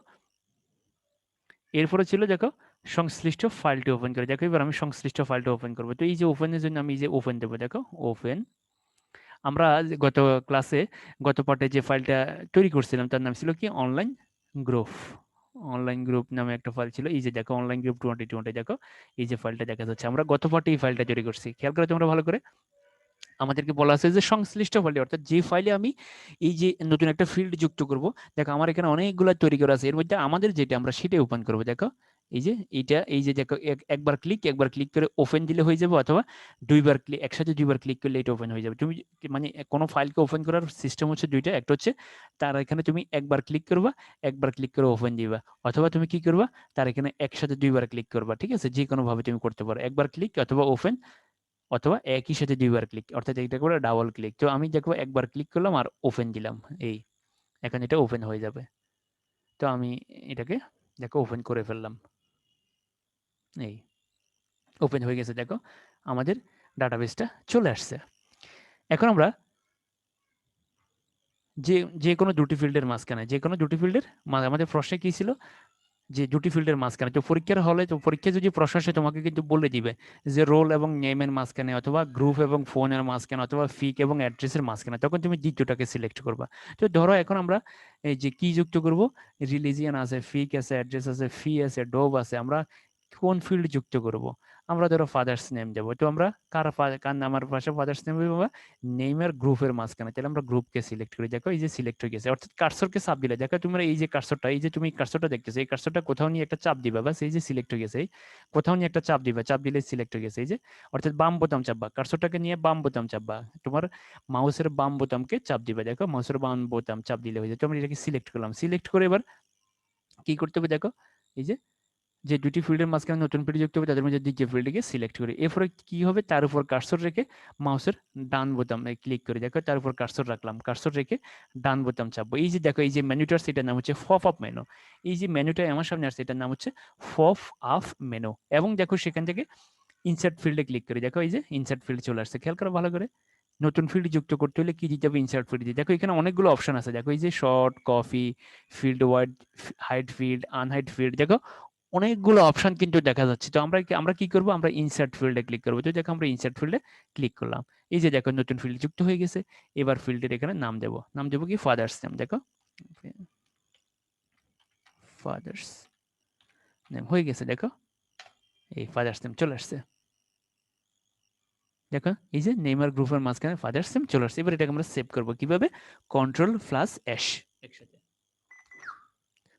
এরপরে ছিল দেখো সংশ্লিষ্ট ফাইলটি ওপেন করে। দেখো এবার আমি সংশ্লিষ্ট ফাইলটা ওপেন করবো। তো এই যে ওপেনের জন্য আমি এই যে ওপেন দেবো, দেখো ওপেন। আমরা গত ক্লাসে, গত পার্টে যে ফাইলটা তৈরি করছিলাম তার নাম ছিল কি, অনলাইন গ্রুপ। অনলাইন গ্রুপ নামে একটা ফাইল ছিল, এই যে দেখো অনলাইন গ্রুপ 2020। দেখো এই যে ফাইলটা দেখা যাচ্ছে, আমরা গত পার্টে এই ফাইলটা তৈরি করছি, খেয়াল করে তোমরা ভালো করে। আমাদেরকে বলা আছে যে সংশ্লিষ্ট ফাইলে, অর্থাৎ যে ফাইলে আমি এই যে নতুন একটা ফিল্ড যুক্ত করব। দেখো আমার এখানে অনেকগুলো তৈরি করা আছে, এর মধ্যে আমাদের যেটা আমরা সেটাই ওপেন করব। দেখো এই যে এইটা, এই যে দেখো একবার ক্লিক করে ওপেন দিলে হয়ে যাবে, অথবা দুইবার ক্লিক, একসাথে দুইবার ক্লিক করলে এটা ওপেন হয়ে যাবে। তুমি মানে কোনো ফাইলকে ওপেন করার সিস্টেম হচ্ছে দুইটা, একটা হচ্ছে তার এখানে তুমি একবার ক্লিক করবা, একবার ক্লিক করে ওপেন দিবা, অথবা তুমি কি করবা, তার এখানে একসাথে দুইবার ক্লিক করবা। ঠিক আছে, যে কোনো ভাবে তুমি করতে পারো, একবার ক্লিক অথবা ওপেন, অথবা একই সাথে দুইবার ক্লিক, অর্থাৎ এটা করে ডাবল ক্লিক। তো আমি দেখবো একবার ক্লিক করলাম আর ওপেন দিলাম, এই এখন এটা ওপেন হয়ে যাবে। তো আমি এটাকে দেখো ওপেন করে ফেললাম, এই ওপেন হয়ে গেছে। দেখো আমাদের ডাটাবেসটা চলে আসছে। এখন আমরা যে যে কোনো দুটি ফিল্ডের মাঝখানে, যে কোনো দুটি ফিল্ডের আমাদের প্রশ্নে কি ছিল, যে দুটি ফিল্ডের মাঝখানে, তো পরীক্ষার হলে, তো পরীক্ষায় যদি প্রশ্ন আসে তোমাকে কিন্তু বলে দিবে যে রোল এবং নেমের মাঝখানে, অথবা গ্রুপ এবং ফোনের মাঝখানে, অথবা ফিক এবং অ্যাড্রেসের মাঝখানে, তখন তুমি দ্বিতীয়টাকে সিলেক্ট করবা। তো ধরো এখন আমরা এই যে কি যুক্ত করব, রিলিজিয়ান আছে, ফিক আছে, অ্যাড্রেস আছে, ফি আছে, ডোব আছে, আমরা কোন ফিল্ড যুক্ত করব। আমরা ধরো ফাদার্স নেম দেবো, তো আমরা কার নামের পাশে ফাদার্স নেম দেবো, নেইমার গ্রুপের মাঝখানে, তাহলে আমরা গ্রুপকে সিলেক্ট করি। দেখো এই যে সিলেক্ট হয়ে গেছে, অর্থাৎ কার্সরকে চাপ দিলে, দেখো তোমরা এই যে কার্সরটা, এই যে তুমি কার্সরটা দেখতেছো, এই কার্সরটা কোথাও নিয়ে একটা চাপ দিবা, বাস এই যে সিলেক্ট হয়ে গেছে, এই কোথাও নিয়ে একটা চাপ দিবা, চাপ দিলে সিলেক্ট হয়ে গেছে। এই যে অর্থাৎ বাম বোতাম চাপবা, কার্সরটাকে নিয়ে বাম বোতাম চাপবা, তোমার মাউসের বাম বোতামকে চাপ দিবা। দেখো মাউসের বাম বোতাম চাপ দিলে হয়ে যায়। তো আমরা এটাকে সিলেক্ট করলাম, সিলেক্ট করে এবার কি করতে হবে, দেখো এই যে যে দুটি ফিল্ডের মাঝখানে নতুন ফিল্ড যুক্ত হবে, তাদের মধ্যে দ্বিতীয় ফিল্ডটিকে সিলেক্ট করি। এরপরে কি হবে, তার উপর কার্সর রেখে মাউসের ডান বোতাম ক্লিক করে, দেখো তার উপর কার্সর রাখলাম, কার্সর রেখে ডান বোতাম চাপবো। এই যে দেখো এই যে মেনুটার, সেটার নাম হচ্ছে পপ আপ মেনু। এই যে মেনুটা আমার সামনে আসছে, এটার নাম হচ্ছে পপ আপ মেনু। এবং দেখো সেখান থেকে ইনসার্ট ফিল্ডে ক্লিক করি, দেখো এই যে ইনসার্ট ফিল্ড চলে আসছে, খেয়াল করো ভালো করে। নতুন ফিল্ড যুক্ত করতে হলে কি দিতে হবে, ইনসার্ট ফিল্ড দিতে। দেখো এখানে অনেকগুলো অপশন আছে, দেখো এই যে short, copy, field wide, hide field, unhide field, দেখো অনেকগুলো অপশন কিন্তু দেখা যাচ্ছে। তো আমরা কি করব, আমরা ইনসার্ট ফিল্ডে ক্লিক করবো। তো দেখো আমরা ইনসার্ট ফিল্ডে ক্লিক করলাম, এই যে দেখো নতুন ফিল্ড যুক্ত হয়ে গেছে। এবার ফিল্ডের এখানে নাম দেবো, নাম দেবো কি, ফাদার্স নেম। দেখো ফাদার্স নেম হয়ে গেছে, দেখো এই ফাদার্স নেম চলে আসছে। দেখো এই যে নেইমার গ্রুপের মাঝখানে ফাদার্স নেম চলে আসছে। এবার এটাকে আমরা সেভ করবো কিভাবে, Ctrl+S একসাথে।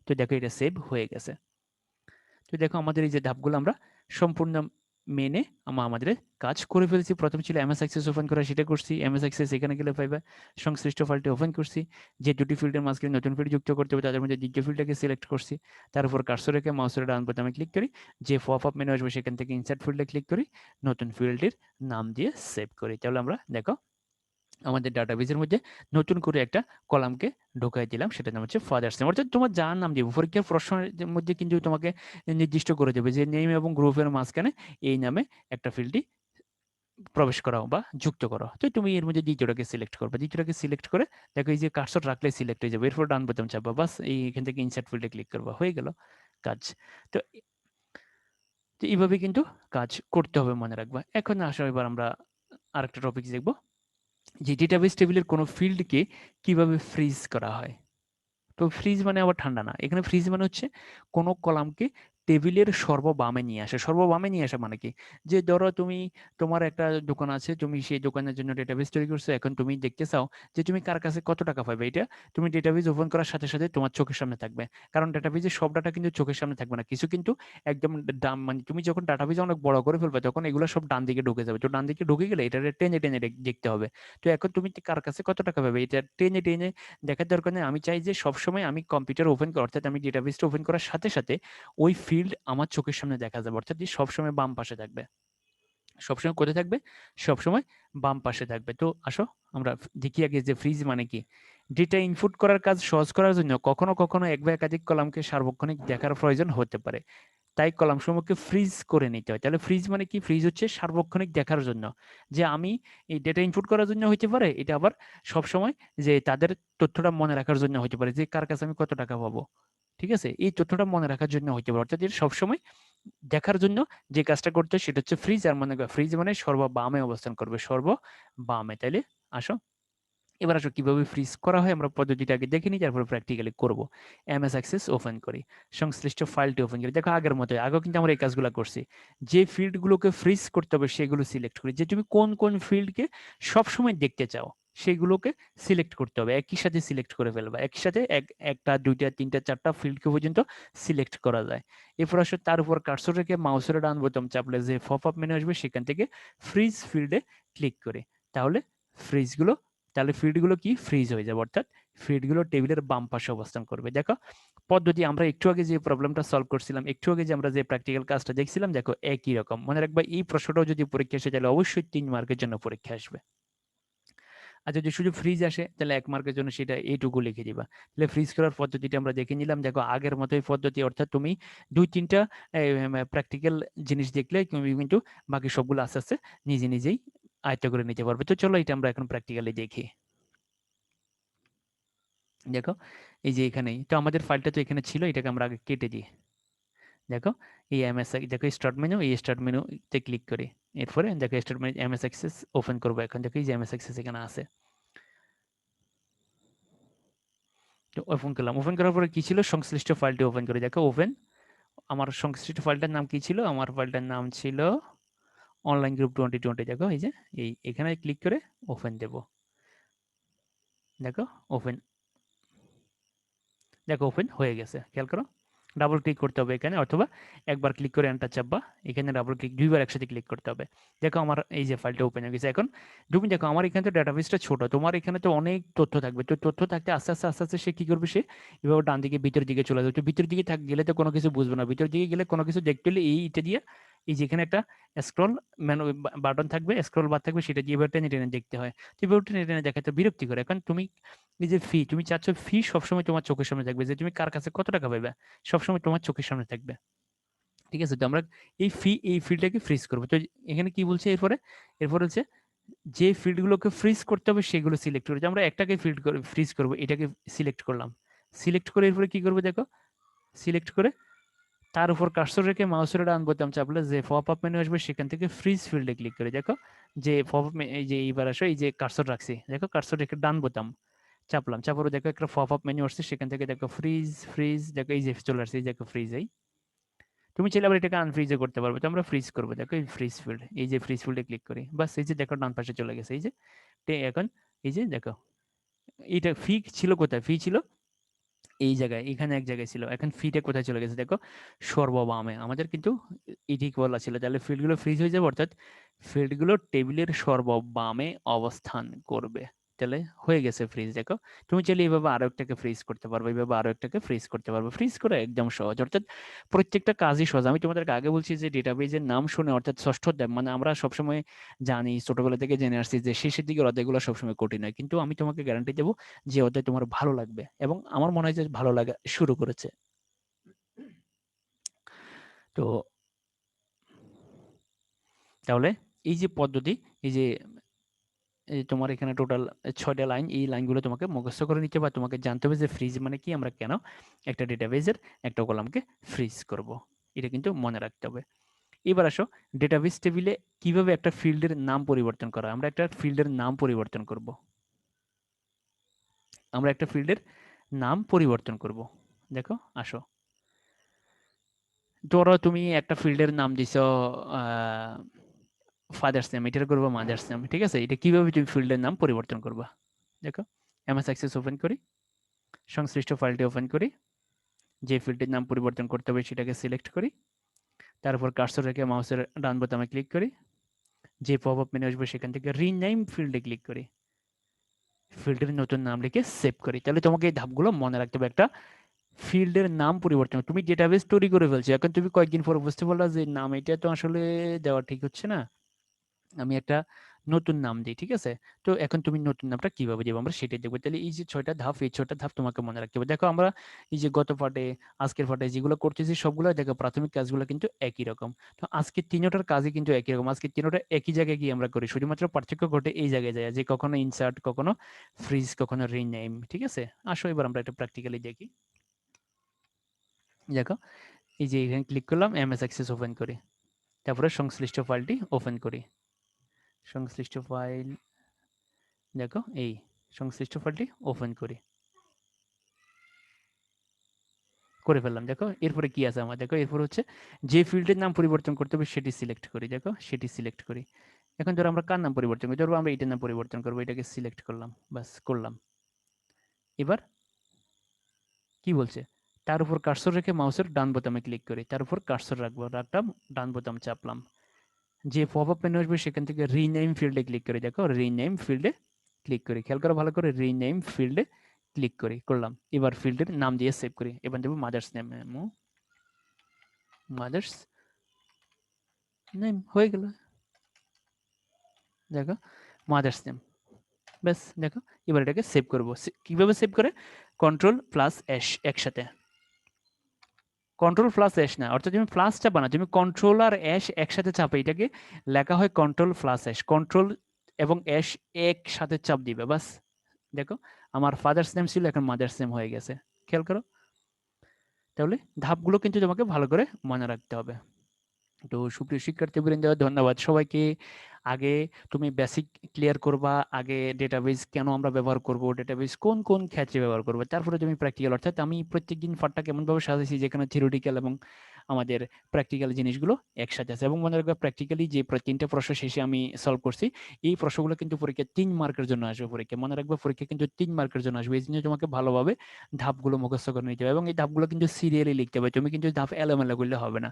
তো দেখো এটা সেভ হয়ে গেছে। তো দেখো আমাদের এই যে ধাপগুলো আমরা সম্পূর্ণ মেনে আমাদের কাজ করে ফেলছি। প্রথম ছিল এমএস অ্যাক্সেস ওপেন করা, সেটা করছি। এমএস অ্যাক্সেস এখানে গেলে পাইবা সংশ্লিষ্ট ফাইলটি ওপেন করছি। যে দুটি ফিল্ডের মাঝখানে নতুন ফিল্ড যুক্ত করতে হবে, তাদের মধ্যে দ্বিতীয় ফিল্ডটাকে সিলেক্ট করছি। তার উপর কার্সর রেখে মাউসের ডান বোতামে ক্লিক করি, যে পপ আপ মেনু আসবে সেখান থেকে ইনসার্ট ফিল্ডে ক্লিক করি, নতুন ফিল্ডটির নাম দিয়ে সেভ করি। তাহলে আমরা দেখো আমাদের ডাটাবেসের মধ্যে নতুন করে একটা কলামকে ঢোকাই দিলাম, সেটার নাম হচ্ছে ফাদার্স নেম। অর্থাৎ তোমার যার নাম দিব, পরীক্ষার প্রশ্নের মধ্যে কিন্তু তোমাকে নির্দিষ্ট করে দেবে যে নেম এবং গ্রুপের মাঝখানে এই নামে একটা ফিল্ডটি প্রবেশ করাও বা যুক্ত করো। তো তুমি এর মধ্যে দ্বিতীয়টাকে সিলেক্ট করবে, দ্বিতীয়টাকে সিলেক্ট করে দেখো এই যে কার্সর রাখলে সিলেক্ট হয়ে যাবে, এরপর ডান বোতাম চাপবা, বাস এখান থেকে ইনসার্ট ফিল্ডে ক্লিক করবা, হয়ে গেল কাজ। তো তো এইভাবে কিন্তু কাজ করতে হবে, মনে রাখবা। এখন আসো এবার আমরা আরেকটা টপিক দেখবো, যে ডেটাবেস টেবিলের কোনো ফিল্ডকে কিভাবে ফ্রিজ করা হয়। তো ফ্রিজ মানে আবার ঠান্ডা না, এখানে ফ্রিজ মানে হচ্ছে কোনো কলামকে টেবিলের সর্ববামে নিয়ে আসে। সর্ববামে নিয়ে আসা মানে কি, যে ধরো তুমি, তোমার একটা দোকান আছে, তুমি সেই দোকানের জন্য ডেটাবেস তৈরি করছো। এখন তুমি দেখতে চাও যে তুমি কার কাছে কত টাকা পাবে, এটা তুমি ডেটাবেস ওপেন করার সাথে সাথে তোমার চোখের সামনে থাকবে। কারণ ডেটাবেসের সব ডাটা কিন্তু চোখের সামনে থাকবে না, কিছু কিন্তু একদম মানে তুমি যখন ডাটাবেস অনেক বড় করে ফেলবে, তখন এগুলো সব ডান দিকে ঢুকে যাবে। তো ডান দিকে ঢুকে গেলে এটা টেনে টেনে দেখতে হবে। তো এখন তুমি কার কাছে কত টাকা পাবে, এটা টেনে টেনে দেখার দরকার নেই। আমি চাই যে সবসময় আমি কম্পিউটার ওপেন করা, অর্থাৎ আমি ডেটাবেসটা ওপেন করার সাথে সাথে ওই ফিল্ড আমার চোখের সামনে দেখা যাবে, অর্থাৎ সবসময় বাম পাশে থাকবে। সবসময় কোথায় থাকবে? সবসময় বাম পাশে থাকবে। তো আসো আমরা দেখি আগে যে ফ্রিজ মানে কি। ডেটা ইনপুট করার কাজ সহজ করার জন্য কখনো কখনো এক বা একাধিক কলামকে সার্বক্ষণিক দেখার প্রয়োজন হতে পারে। তাই কলামসমূহকে ফ্রিজ করে নিতে হয়। তাহলে ফ্রিজ মানে কি? ফ্রিজ হচ্ছে সার্বক্ষণিক দেখার জন্য। যে আমি এই ডেটা ইনপুট করার জন্য হইতে পারে, এটা আবার সবসময় যে তাদের তথ্যটা মনে রাখার জন্য হইতে পারে, যে কার কাছে আমি কত টাকা পাবো। ঠিক আছে? এই তথ্যটা মনে রাখার জন্য হইতে পারে। অর্থাৎ এটা সবসময় দেখার জন্য যে কাজটা করতে হয় সেটা হচ্ছে ফ্রিজ। আর মনে করো ফ্রিজ মানে সর্ববামে অবস্থান করবে, সর্ববামে। তাইলে আসো এবার আসো কিভাবে ফ্রিজ করা হয় আমরা পদ্ধতিটা আগে দেখে নিই, তারপরে প্র্যাকটিক্যালি করব। এমএস অ্যাক্সেস ওপেন করি, সংশ্লিষ্ট ফাইলটি ওপেন করি। দেখো আগের মতো, আগেও কিন্তু আমরা এই কাজগুলো করছি। যে ফিল্ডগুলোকে ফ্রিজ করতে হবে সেগুলো সিলেক্ট করি। যে তুমি কোন কোন ফিল্ডকে সবসময় দেখতে চাও সেগুলোকে সিলেক্ট করতে হবে, একই সাথে সিলেক্ট করে ফেলবা। একই সাথে একটা দুইটা তিনটা চারটা ফিল্ডকে পর্যন্ত সিলেক্ট করা যায়। এরপর আসো তার উপর কার্সর রেখে মাউসের ডান বোতাম চাপলে যে পপ আপ মেনু আসবে সেখান থেকে ফ্রিজ ফিল্ডে ক্লিক করে, তাহলে ফ্রিজগুলো তাহলে ফিল্ডগুলো কি ফ্রিজ হয়ে যাবে। অর্থাৎ ফিল্ডগুলো টেবিলের বাম পাশে অবস্থান করবে। দেখো পদ্ধতি আমরা একটু আগে যে প্রবলেমটা সলভ করছিলাম, একটু আগে যে আমরা যে প্র্যাকটিক্যাল কাজটা দেখছিলাম, দেখো একই রকম। মনে রাখবা এই প্রশ্নটাও যদি পরীক্ষা আসে তাহলে অবশ্যই 3 মার্কের জন্য পরীক্ষা আসবে। আর যদি শুধু ফ্রিজ আসে তাহলে 1 মার্কের জন্য সেটা এইটুকু লিখে দিবা। তাহলে ফ্রিজ করার পদ্ধতিটা আমরা দেখে নিলাম। দেখো আগের মতোই পদ্ধতি, অর্থাৎ তুমি 2-3টা প্র্যাকটিক্যাল জিনিস দেখলে তুমি কিন্তু বাকি সবগুলো আস্তে আস্তে নিজে নিজেই আয়ত্ত করে নিতে পারবে। তো চলো এটা আমরা এখন প্র্যাকটিক্যালি দেখি। দেখো এই যে এখানেই তো আমাদের ফাইলটা তো এখানে ছিল, এটাকে আমরা আগে কেটে দিই। দেখো এই এমএস, দেখো স্টার্ট মেনু, এই স্টার্ট মেনুতে ক্লিক করি। এরপরে দেখো start menu MS access open করবো। এখন দেখো এই যে এমএস অ্যাক্সেস এখানে আছে। তো ওপেন করলাম, ওপেন করার পরে কি ছিল? সংশ্লিষ্ট ফাইলটি ওপেন করি। দেখো ওপেন, আমার সংশ্লিষ্ট ফাইলটার নাম কি ছিল? আমার ফাইলটার নাম ছিল অনলাইন গ্রুপ 2020। দেখো এই যে এখানে ক্লিক করে ওপেন দেব। দেখো ওপেন, দেখো ওপেন হয়ে গেছে, খেয়াল করো। ডাবল ক্লিক করতে হবে এখানে, অথবা একবার ক্লিক করে এন্টার চাপবা। এখানে ডাবল ক্লিক, দুইবার একসাথে ক্লিক করতে হবে। দেখো আমার এই যে ফাইলটা ওপেন হয়ে গেছে। এখন তুমি দেখো আমার এখানে তো ডাটাবেসটা ছোট, তোমার এখানে তো অনেক তথ্য থাকবে। তো তথ্য থাকতে আস্তে আস্তে আস্তে আস্তে সে কি করবে? সে এভাবে ডান দিকে ভিতর দিকে চলে যাবে। তো ভিতর দিকে গেলে তো কোনো কিছু বুঝবে না। ভিতর দিকে গেলে কোনো কিছু দেখতে হলে এইটা দিয়ে, এই যেখানে একটা স্ক্রল মেনু বাটন থাকবে, স্ক্রল বার থাকবে, সেটা দিয়ে এবার টেনে টেনে দেখতে হয়। তো এবার টেনে টেনে দেখা তো বিরক্তি করে। এখন তুমি এই যে ফি, তুমি চাচ্ছ ফি সবসময় তোমার চোখের সামনে থাকবে, যে তুমি কার কাছে কত টাকা পাবে সবসময় তোমার চোখের সামনে থাকবে। ঠিক আছে? তো আমরা এই ফিল্ডটাকে ফ্রিজ করবো। তো এখানে কি বলছে এরপরে? এরপরে হচ্ছে যে ফিল্ডগুলোকে ফ্রিজ করতে হবে সেগুলো সিলেক্ট করে, যে আমরা একটাকে ফ্রিজ করবো, এটাকে সিলেক্ট করলাম। সিলেক্ট করে এরপরে কি করবো? দেখো সিলেক্ট করে তার উপর কার্সর রেখে মাউসের ডান বোতাম চাপলে যে পপ আপ মেনু আসবে সেখান থেকে ফ্রিজ ফিল্ডে ক্লিক করে। দেখো যে পপ আপ, এই যে এইবার আসো, এই যে কার্সর রাখছি, দেখো কার্সর রেখে ডান বোতাম চাপলাম, চাপার দেখো একটা পপ আপ মেনু আসছে, সেখান থেকে দেখো ফ্রিজ ফ্রিজ, দেখো এই যে চলে আসছে, এই দেখো ফ্রিজ। এই তুমি চাইলে আবার এটাকে আনফ্রিজও করতে পারবে। তো আমরা ফ্রিজ করবো। দেখো এই ফ্রিজ ফিল্ড, এই যে ফ্রিজ ফিল্ডে ক্লিক করি, বাস এই যে দেখো ডান পাশে চলে গেছে। এই যে এখন এই যে দেখো এটা ফি ছিল কোথায়? ফি ছিল এই জায়গায়, এখানে এক জায়গায় ছিল। এখন ফিটা কোথায় চলে গেছে? দেখো সর্ববামে। আমাদের কিন্তু এদিক বলা ছিল, তাহলে ফিল্ডগুলো ফ্রিজ হয়ে যাবে, অর্থাৎ ফিল্ডগুলো টেবিলের সর্ববামে অবস্থান করবে। তাহলে হয়ে গেছে ফ্রিজ। দেখো তুমি চাইলে এইভাবে আরো একটাকে ফ্রিজ করতে পারবে, এইভাবে আরো একটাকে ফ্রিজ করতে পারবে। ফ্রিজ করা একদম সহজ, অর্থাৎ প্রত্যেকটা কাজই সহজ। আমি তোমাদেরকে আগে বলছি যে ডেটাবেজের নাম শুনে, অর্থাৎ ষষ্ঠ অধ্যায় মানে আমরা সবসময় জানি, ছোটবেলা থেকে জেনে আসছি যে শেষের দিকের অধ্যায়গুলো সবসময় কঠিন হয়, কিন্তু আমি তোমাকে গ্যারান্টি দেবো যে অধ্যায় তোমার ভালো লাগবে, এবং আমার মনে হয় যে ভালো লাগা শুরু করেছে। তো তাহলে এই যে পদ্ধতি, এই যে তোমার এখানে টোটাল 6টা লাইন, এই লাইনগুলো তোমাকে মুখস্থ করে নিতে, বা তোমাকে জানতে হবে যে ফ্রিজ মানে কি, আমরা কেন একটা ডেটাবেজের একটা কলামকে ফ্রিজ করব, এটা কিন্তু মনে রাখতে হবে। এবার আসো ডেটাবেস টেবিলে কিভাবে একটা ফিল্ডের নাম পরিবর্তন করা। আমরা একটা ফিল্ডের নাম পরিবর্তন করব। আমরা একটা ফিল্ডের নাম পরিবর্তন করব। দেখো আসো, ধরো তুমি একটা ফিল্ডের নাম দিছো ফাদার্স নেম, এটার করবো মাদার্স নেম। ঠিক আছে? এটা কিভাবে তুমি ফিল্ডের নাম পরিবর্তন করবা? দেখো এমএস অ্যাক্সেস ওপেন করি, সংশ্লিষ্ট ফাইলটি ওপেন করি, যে ফিল্ডের নাম পরিবর্তন করতে হবে সেটাকে সিলেক্ট করি, তারপর কার্সর রেখে মাউসের ডান বোতামে ক্লিক করি, যে পপ আপ মেনু আসবে সেখান থেকে রিনেম ফিল্ডে ক্লিক করি, ফিল্ডের নতুন নাম লিখে সেভ করি। তাহলে তোমাকে এই ধাপগুলো মনে রাখতে হবে। একটা ফিল্ডের নাম পরিবর্তন, তুমি ডেটাবেস তৈরি করে ফেলছো, এখন তুমি কয়েকদিন পরে বুঝতে পারলা যে নাম এটা তো আসলে দেওয়া ঠিক হচ্ছে না, আমি একটা নতুন নাম দিই, ঠিক আছে? তো এখন তুমি নতুন নামটা কিভাবে দেবো আমরা সেটাই দেখবো। তাহলে এই যে ৬টা ধাপ, এই ৬টা ধাপ তোমাকে মনে রাখতে হবে। দেখো আমরা এই যে গত পার্টে, আজকের পার্টে যেগুলো করতেছি সবগুলো দেখো প্রাথমিক কাজগুলো কিন্তু একই রকম। তো আজকে ৩টার কাজই কিন্তু একই রকম। আজকে ৩টা একই জায়গায় গিয়ে আমরা করি। শুধুমাত্র পার্থক্য ঘটে এই জায়গায় যায় যে কখনো ইনসার্ট, কখনো ফ্রিজ, কখনো রিনেম, ঠিক আছে? আসো এবার আমরা এটা প্র্যাকটিক্যালি দেখি। দেখো এই যে এখানে ক্লিক করলাম, এমএস অ্যাক্সেস ওপেন করি। তারপরে সংশ্লিষ্ট ফাইলটি ওপেন করি। সংশ্লিষ্ট ফাইল, দেখো এই সংশ্লিষ্ট ফাইলটি ওপেন করি, করে ফেললাম। দেখো এরপরে কি আছে আমার, দেখো এরপর হচ্ছে যে ফিল্ডের নাম পরিবর্তন করতে হবে সেটি সিলেক্ট করি। দেখো সেটি সিলেক্ট করি। এখন ধরো আমরা কার নাম পরিবর্তন করি, ধরো আমরা এটার নাম পরিবর্তন করবো, এটাকে সিলেক্ট করলাম, বাস করলাম। এবার কি বলছে, তার উপর কার্সর রেখে মাউসের ডান বোতামে ক্লিক করি, তার উপর কার্সর রাখবো, রাখলাম, ডান বোতাম চাপলাম। যে পপ আপ মেনু আসবে সেখান থেকে রিনেম ফিল্ডে ক্লিক করি। দেখো রিনেম ফিল্ডে ক্লিক করি, খেয়াল করো ভালো করে, রিনেম ফিল্ডে ক্লিক করি, করলাম। এবার ফিল্ডের নাম দিয়ে সেভ করি। এবার দেবো মাদার্স নেম, মাদার্স নেম, হয়ে গেল। দেখো মাদার্স নেম, ব্যাস। দেখো এবার এটাকে সেভ করবো। কিভাবে সেভ করে, কন্ট্রোল প্লাস এস একসাথে, কন্ট্রোল প্লাস এস না, অর্থাৎ তুমি প্লাস চাপা না, তুমি কন্ট্রোল আর এস একসাথে চাপে এটাকে লেখা হয় কন্ট্রোল প্লাস এস, কন্ট্রোল এবং এস একসাথে চাপ দিবে, বাস। দেখো আমার ফাদার্স নেম ছিল, এখন মাদার্স নেম হয়ে গেছে, খেয়াল করো। তাহলে ধাপগুলো কিন্তু তোমাকে ভালো করে মনে রাখতে হবে। তো সুপ্রিয় শিক্ষার্থীবৃন্দ, ধন্যবাদ সবাইকে। আগে তুমি বেসিক ক্লিয়ার করবা, আগে ডেটাবেস কেন আমরা ব্যবহার করব, ডেটাবেস কোন কোন ক্ষেত্রে ব্যবহার করবো, তারপরে তুমি প্র্যাকটিক্যাল, অর্থাৎ আমি প্রত্যেকদিন পাঠটা কেমনভাবে সাজাইছি যেখানে থিওরিটিক্যাল এবং আমাদের প্র্যাকটিক্যাল জিনিসগুলো একসাথে আছে। এবং মনে রাখবে প্র্যাকটিক্যালি যে ৩টে প্রশ্ন শেষে আমি সলভ করছি, এই প্রশ্নগুলো কিন্তু পরীক্ষা ৩ মার্কের জন্য আসবে। পরীক্ষা মনে রাখবে, পরীক্ষা কিন্তু 3 মার্কের জন্য আসবে। এই জন্য তোমাকে ভালোভাবে ধাপগুলো মুখস্থ করে নিতে হবে এবং এই ধাপগুলো কিন্তু সিরিয়ালি লিখতে হবে। তুমি কিন্তু ধাপ এলোমেলো করলে হবে না।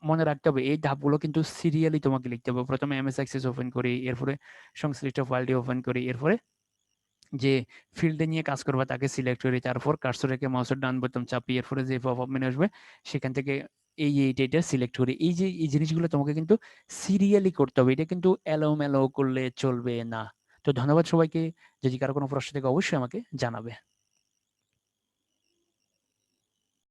মনে রাখতে হবে এই ধাপগুলো কিন্তু সিরিয়ালি তোমাকে লিখতে হবে। প্রথমে এমএস অ্যাক্সেস ওপেন করি, এরপরে সংশ্লিষ্ট ফাইলটি ওপেন করি, এরপরে যে ফিল্ডে নিয়ে কাজ করবা তাকে সিলেক্ট করি, তারপর কার্সর রেখে মাউসের ডান বোতাম চাপি, এরপরে যে পপ আপ মেনু আসবে সেখান থেকে এইটা সিলেক্ট করি। এই যে এই জিনিসগুলো তোমাকে কিন্তু সিরিয়ালি করতে হবে, এটা কিন্তু এলোমেলো করলে চলবে না। তো ধন্যবাদ সবাইকে। যদি কারো কোনো প্রশ্ন থেকে অবশ্যই আমাকে জানাবে।